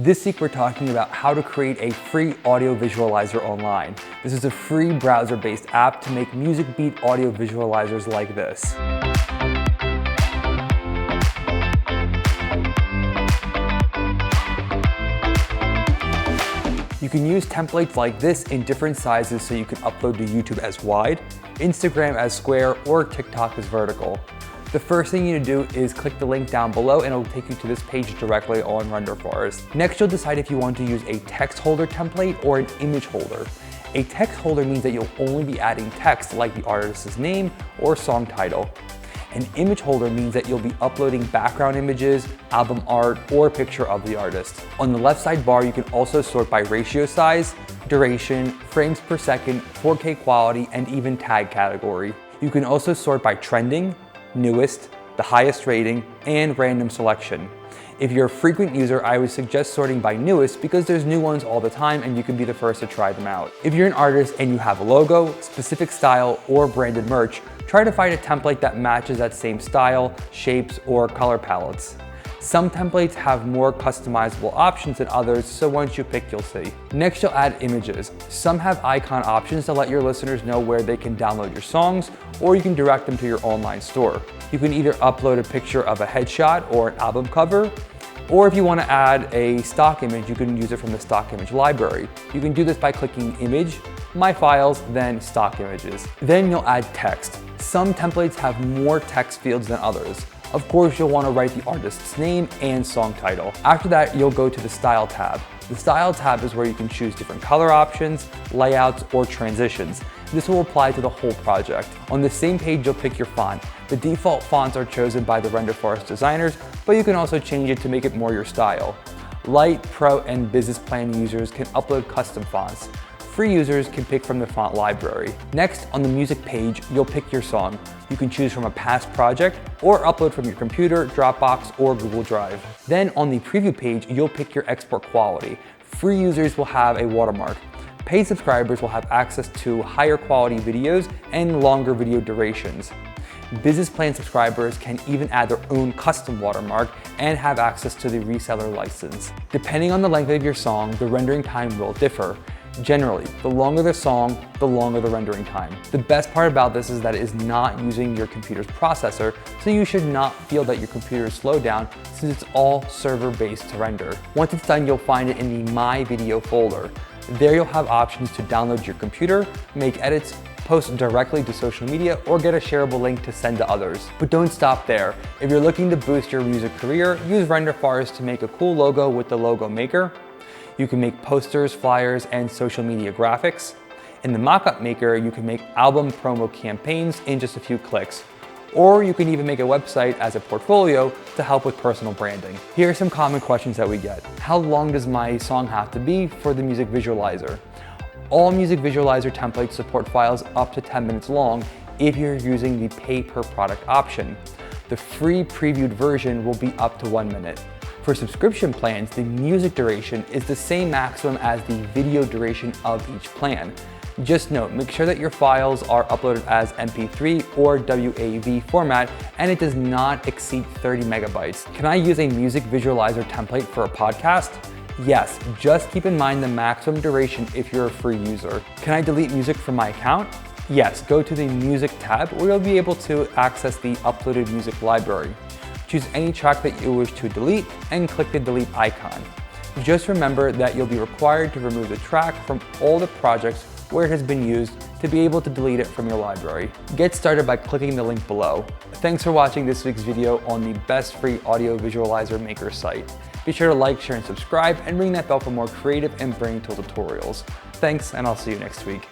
This week we're talking about how to create a free audio visualizer online. This is a free browser-based app to make music beat audio visualizers like this. You can use templates like this in different sizes so you can upload to YouTube as wide, Instagram as square, or TikTok as vertical. The first thing you need to do is click the link down below and it'll take you to this page directly on Renderforest. Next, you'll decide if you want to use a text holder template or an image holder. A text holder means that you'll only be adding text like the artist's name or song title. An image holder means that you'll be uploading background images, album art, or a picture of the artist. On the left side bar, you can also sort by ratio size, duration, frames per second, 4K quality, and even tag category. You can also sort by trending, newest, the highest rating, and random selection. If you're a frequent user, I would suggest sorting by newest because there's new ones all the time and you can be the first to try them out. If you're an artist and you have a logo, specific style, or branded merch, try to find a template that matches that same style, shapes, or color palettes. Some templates have more customizable options than others, so once you pick, you'll see. Next, you'll add images. Some have icon options to let your listeners know where they can download your songs, or you can direct them to your online store. You can either upload a picture of a headshot or an album cover, or if you want to add a stock image, you can use it from the stock image library. You can do this by clicking Image, My Files, then Stock Images. Then you'll add text. Some templates have more text fields than others. Of course, you'll want to write the artist's name and song title. After that, you'll go to the Style tab. The Style tab is where you can choose different color options, layouts, or transitions. This will apply to the whole project. On the same page, you'll pick your font. The default fonts are chosen by the Renderforest designers, but you can also change it to make it more your style. Light, Pro, and Business Plan users can upload custom fonts. Free users can pick from the font library. Next, on the music page, you'll pick your song. You can choose from a past project or upload from your computer, Dropbox, or Google Drive. Then on the preview page, you'll pick your export quality. Free users will have a watermark. Paid subscribers will have access to higher quality videos and longer video durations. Business plan subscribers can even add their own custom watermark and have access to the reseller license. Depending on the length of your song, the rendering time will differ. Generally, the longer the song, the longer the rendering time. The best part about this is that it is not using your computer's processor, so you should not feel that your computer is slowed down since it's all server-based to render. Once it's done, you'll find it in the My Video folder. There you'll have options to download to your computer, make edits, post directly to social media, or get a shareable link to send to others. But don't stop there. If you're looking to boost your music career, use Renderforest to make a cool logo with the Logo Maker. You can make posters, flyers, and social media graphics. In the Mockup Maker, you can make album promo campaigns in just a few clicks. Or you can even make a website as a portfolio to help with personal branding. Here are some common questions that we get. How long does my song have to be for the music visualizer? All music visualizer templates support files up to 10 minutes long if you're using the pay per product option. The free previewed version will be up to 1 minute. For subscription plans, the music duration is the same maximum as the video duration of each plan. Just note, make sure that your files are uploaded as MP3 or WAV format and it does not exceed 30 megabytes. Can I use a music visualizer template for a podcast? Yes, just keep in mind the maximum duration if you're a free user. Can I delete music from my account? Yes, go to the Music tab where you'll be able to access the uploaded music library. Choose any track that you wish to delete and click the delete icon. Just remember that you'll be required to remove the track from all the projects where it has been used to be able to delete it from your library. Get started by clicking the link below. Thanks for watching this week's video on the best free audio visualizer maker site. Be sure to like, share, and subscribe, and ring that bell for more creative and brain tool tutorials. Thanks, and I'll see you next week.